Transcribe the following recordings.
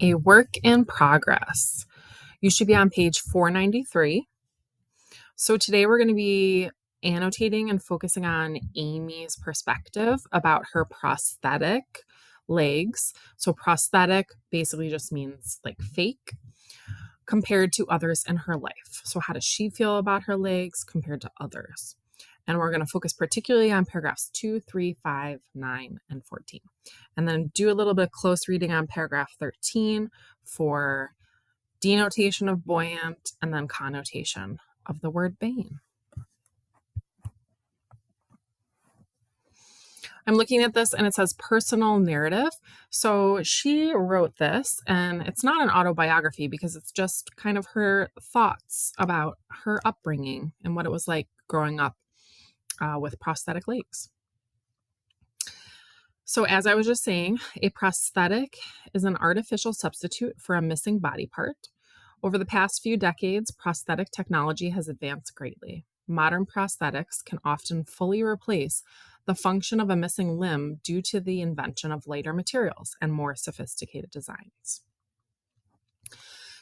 A work in progress. You should be on page 493. So today we're going to be annotating and focusing on Amy's perspective about her prosthetic legs. So prosthetic basically just means like fake compared to others in her life. So how does she feel about her legs compared to others? And we're going to focus particularly on paragraphs 2, 3, 5, 9, and 14. And then do a little bit of close reading on paragraph 13 for denotation of buoyant and then connotation of the word bane. I'm looking at this and it says personal narrative. So she wrote this, and it's not an autobiography because it's just kind of her thoughts about her upbringing and what it was like growing up with prosthetic legs. So, as I was just saying, a prosthetic is an artificial substitute for a missing body part. Over the past few decades, prosthetic technology has advanced greatly. Modern prosthetics can often fully replace the function of a missing limb due to the invention of lighter materials and more sophisticated designs.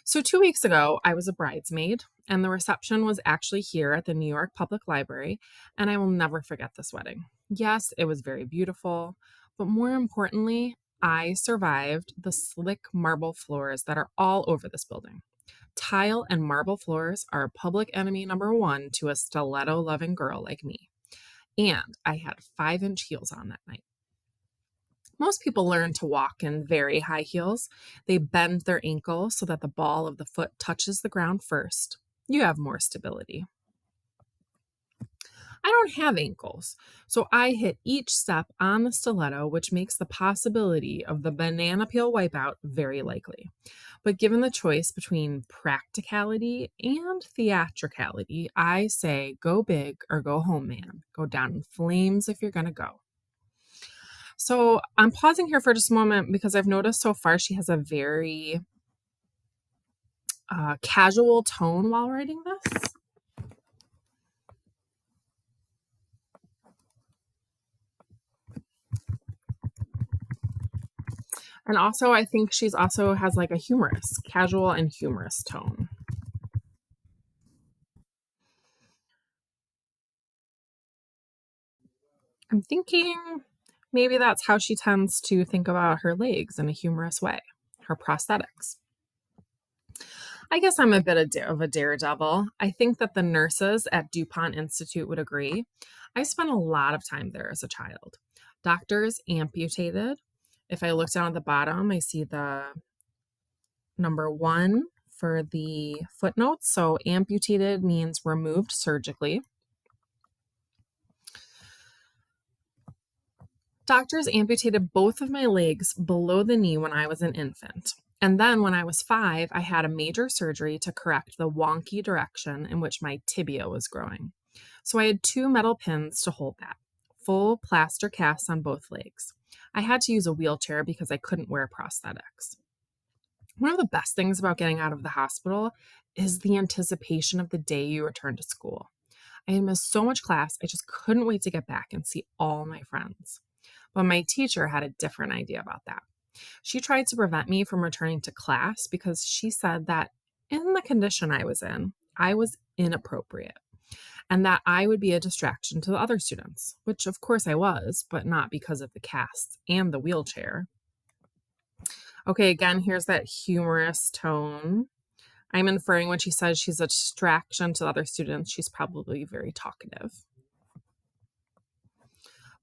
So, 2 weeks ago, I was a bridesmaid, and the reception was actually here at the New York Public Library, and I will never forget this wedding. Yes, it was very beautiful, but more importantly, I survived the slick marble floors that are all over this building. Tile and marble floors are public enemy number one to a stiletto loving girl like me. And I had 5-inch heels on that night. Most people learn to walk in very high heels. They bend their ankle so that the ball of the foot touches the ground first. You have more stability. I don't have ankles, so I hit each step on the stiletto, which makes the possibility of the banana peel wipeout very likely. But given the choice between practicality and theatricality, I say go big or go home, man. Go down in flames if you're going to go. So I'm pausing here for just a moment because I've noticed so far she has a very casual tone while writing this. And also, I think she's also has like a casual and humorous tone. I'm thinking maybe that's how she tends to think about her legs in a humorous way, her prosthetics. I guess I'm a bit of a daredevil. I think that the nurses at DuPont Institute would agree. I spent a lot of time there as a child. Doctors amputated. If I look down at the bottom, I see the number 1 for the footnotes. So amputated means removed surgically. Doctors amputated both of my legs below the knee when I was an infant. And then when I was 5, I had a major surgery to correct the wonky direction in which my tibia was growing. So I had 2 metal pins to hold that, full plaster casts on both legs. I had to use a wheelchair because I couldn't wear prosthetics. One of the best things about getting out of the hospital is the anticipation of the day you return to school. I had missed so much class, I just couldn't wait to get back and see all my friends. But my teacher had a different idea about that. She tried to prevent me from returning to class because she said that in the condition I was inappropriate and that I would be a distraction to the other students, which of course I was, but not because of the casts and the wheelchair. Okay, again, here's that humorous tone. I'm inferring when she says she's a distraction to other students, she's probably very talkative.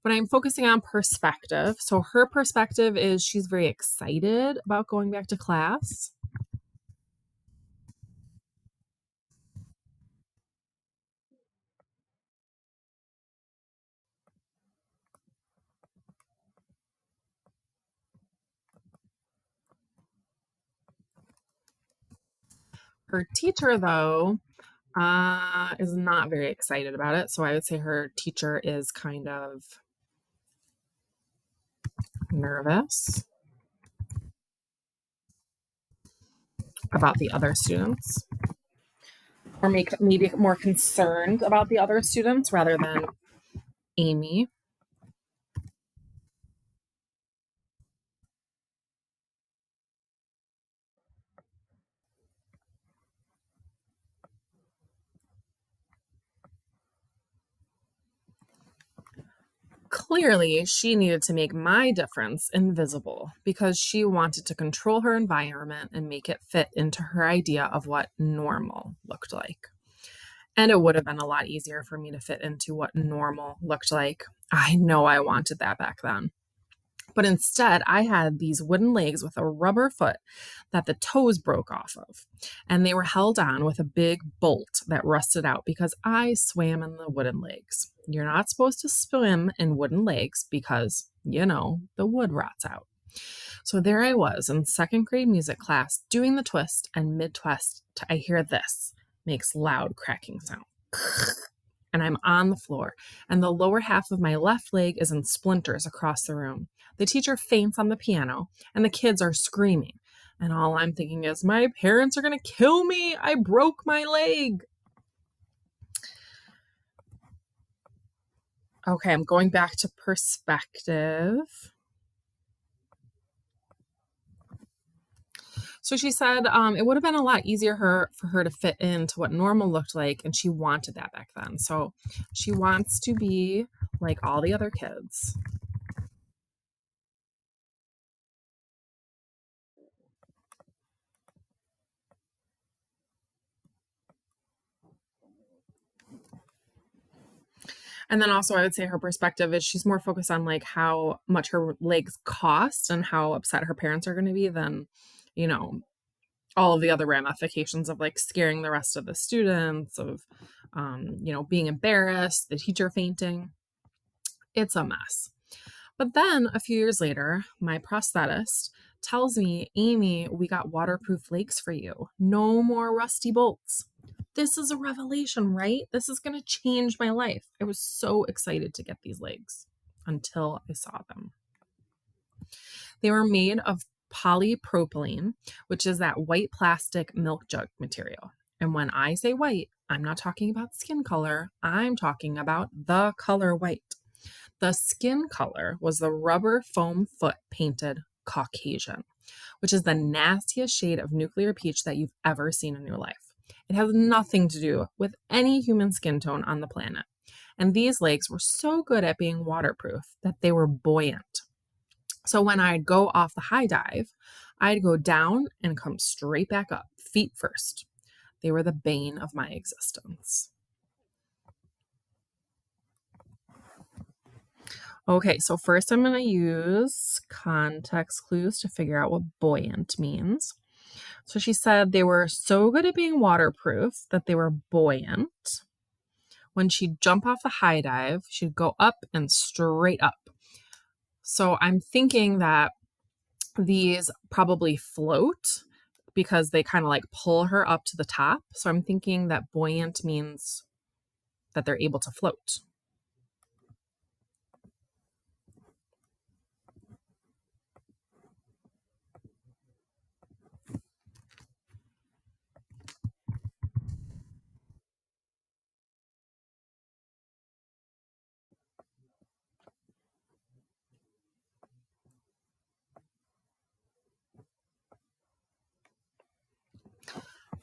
But I'm focusing on perspective. So her perspective is she's very excited about going back to class. Her teacher, though, is not very excited about it. So I would say her teacher is kind of nervous about the other students, or maybe more concerned about the other students rather than Amy. Clearly, she needed to make my difference invisible because she wanted to control her environment and make it fit into her idea of what normal looked like. And it would have been a lot easier for me to fit into what normal looked like. I know I wanted that back then. But instead, I had these wooden legs with a rubber foot that the toes broke off of. And they were held on with a big bolt that rusted out because I swam in the wooden legs. You're not supposed to swim in wooden legs because, the wood rots out. So there I was in second grade music class doing the twist, and mid-twist, I hear this makes loud cracking sound. And I'm on the floor, and the lower half of my left leg is in splinters across the room. The teacher faints on the piano, and the kids are screaming. And all I'm thinking is, my parents are going to kill me. I broke my leg. Okay, I'm going back to perspective. So she said it would have been a lot easier for her to fit into what normal looked like, and she wanted that back then. So she wants to be like all the other kids. And then also I would say her perspective is she's more focused on like how much her legs cost and how upset her parents are going to be than, you know, all of the other ramifications of like scaring the rest of the students, of, being embarrassed, the teacher fainting. It's a mess. But then a few years later, my prosthetist tells me, Amy, we got waterproof legs for you. No more rusty bolts. This is a revelation, right? This is going to change my life. I was so excited to get these legs until I saw them. They were made of polypropylene, which is that white plastic milk jug material. And when I say white, I'm not talking about skin color. I'm talking about the color white. The skin color was the rubber foam foot painted Caucasian, which is the nastiest shade of nuclear peach that you've ever seen in your life. It has nothing to do with any human skin tone on the planet. And these legs were so good at being waterproof that they were buoyant. So when I'd go off the high dive, I'd go down and come straight back up, feet first. They were the bane of my existence. Okay, so first I'm going to use context clues to figure out what buoyant means. So she said they were so good at being waterproof that they were buoyant. When she'd jump off the high dive, she'd go up and straight up. So I'm thinking that these probably float because they kind of like pull her up to the top. So I'm thinking that buoyant means that they're able to float.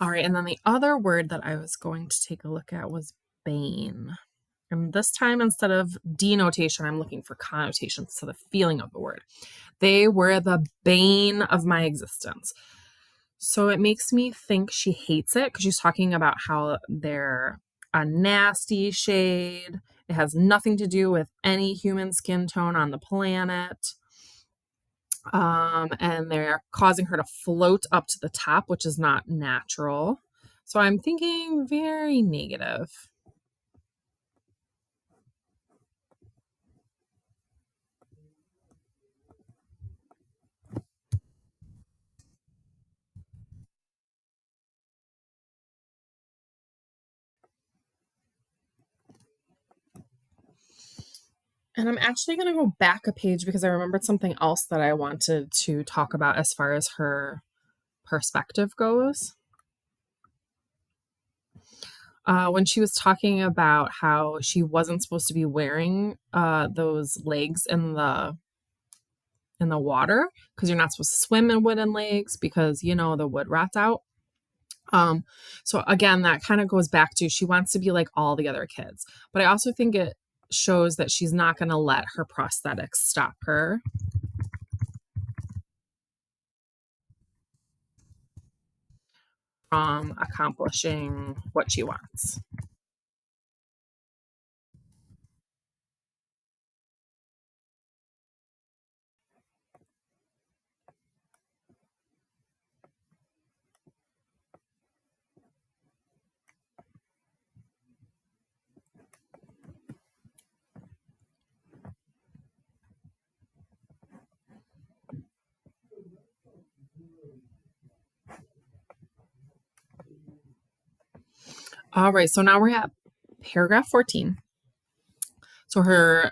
All right, and then the other word that I was going to take a look at was bane. And this time, instead of denotation, I'm looking for connotations to the feeling of the word. They were the bane of my existence. So it makes me think she hates it because she's talking about how they're a nasty shade. It has nothing to do with any human skin tone on the planet. And they're causing her to float up to the top, which is not natural. So I'm thinking very negative. And I'm actually going to go back a page because I remembered something else that I wanted to talk about as far as her perspective goes. When she was talking about how she wasn't supposed to be wearing those legs in the water because you're not supposed to swim in wooden legs because the wood rots out. So again, that kind of goes back to she wants to be like all the other kids, but I also think shows that she's not going to let her prosthetics stop her from accomplishing what she wants. All right, so now we're at paragraph 14. So her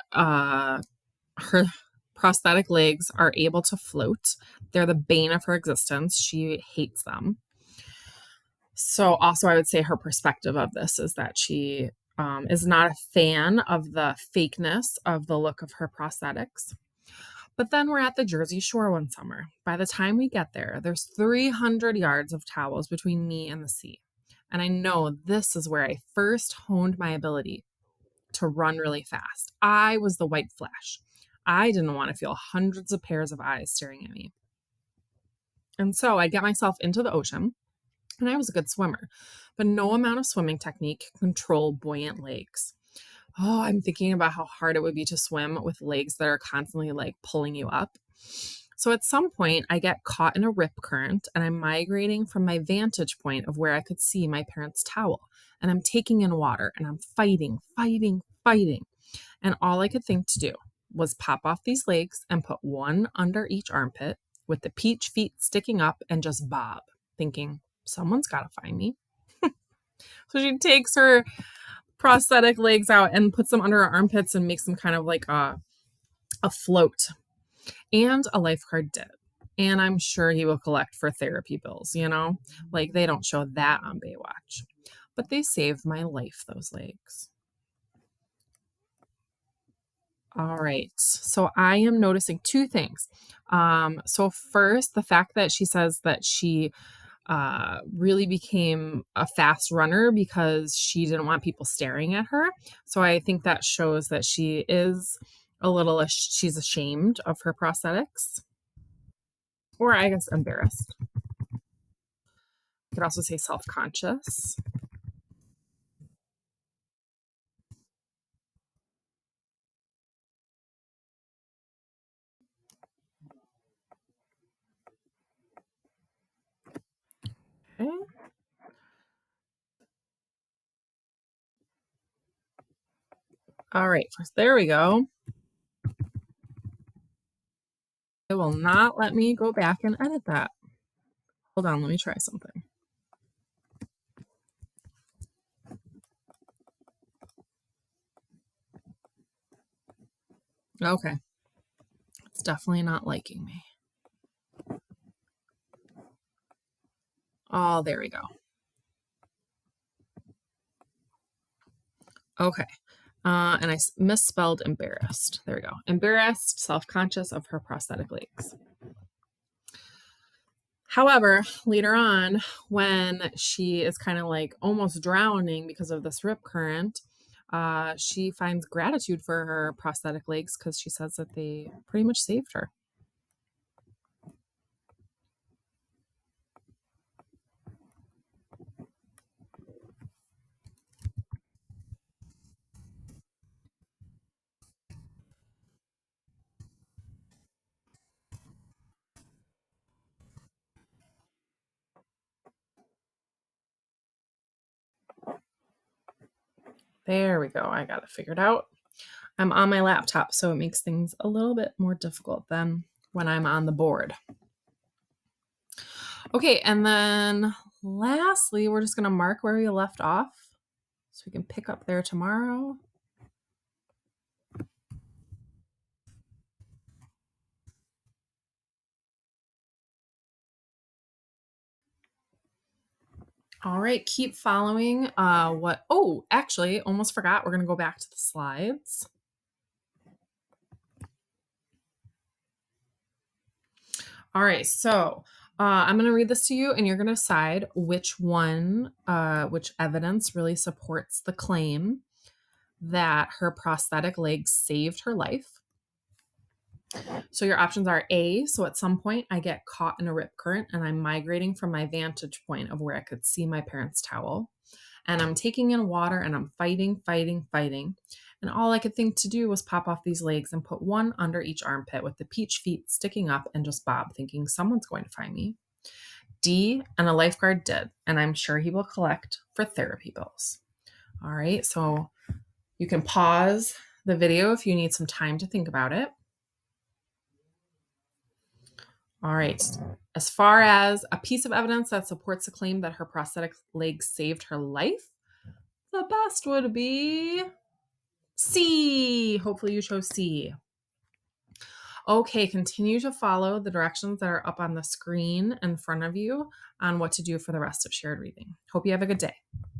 prosthetic legs are able to float. They're the bane of her existence. She hates them. So also I would say her perspective of this is that she is not a fan of the fakeness of the look of her prosthetics. But then we're at the Jersey Shore one summer. By the time we get there, there's 300 yards of towels between me and the sea. And I know this is where I first honed my ability to run really fast. I was the white flash. I didn't want to feel hundreds of pairs of eyes staring at me. And so I'd get myself into the ocean, and I was a good swimmer, but no amount of swimming technique can control buoyant legs. Oh, I'm thinking about how hard it would be to swim with legs that are constantly like pulling you up. So at some point, I get caught in a rip current and I'm migrating from my vantage point of where I could see my parents' towel. And I'm taking in water and I'm fighting, fighting, fighting. And all I could think to do was pop off these legs and put one under each armpit with the peach feet sticking up and just bob, thinking, someone's got to find me. So she takes her prosthetic legs out and puts them under her armpits and makes them kind of like a float. And a lifeguard did. And I'm sure he will collect for therapy bills, you know? Like they don't show that on Baywatch. But they saved my life, those legs. All right. So I am noticing two things. So first, the fact that she says that she really became a fast runner because she didn't want people staring at her. So I think that shows that she is a little, she's ashamed of her prosthetics, or I guess embarrassed. You could also say self conscious. Okay. All right. There we go. It will not let me go back and edit that. Hold on. Let me try something. Okay. It's definitely not liking me. Oh, there we go. Okay. And I misspelled embarrassed. There we go. Embarrassed, self conscious of her prosthetic legs. However, later on, when she is kind of like almost drowning because of this rip current, she finds gratitude for her prosthetic legs because she says that they pretty much saved her. There we go. I got it figured out. I'm on my laptop, so it makes things a little bit more difficult than when I'm on the board. Okay, and then lastly, we're just going to mark where we left off so we can pick up there tomorrow. All right, keep following actually, almost forgot. We're going to go back to the slides. All right, so I'm going to read this to you and you're going to decide which evidence really supports the claim. that her prosthetic legs saved her life. So your options are A, so at some point I get caught in a rip current and I'm migrating from my vantage point of where I could see my parents' towel. And I'm taking in water and I'm fighting, fighting, fighting. And all I could think to do was pop off these legs and put one under each armpit with the peach feet sticking up and just bob, thinking someone's going to find me. D, and a lifeguard did, and I'm sure he will collect for therapy bills. All right, so you can pause the video if you need some time to think about it. All right. As far as a piece of evidence that supports the claim that her prosthetic legs saved her life, the best would be C. Hopefully you chose C. Okay, continue to follow the directions that are up on the screen in front of you on what to do for the rest of shared reading. Hope you have a good day.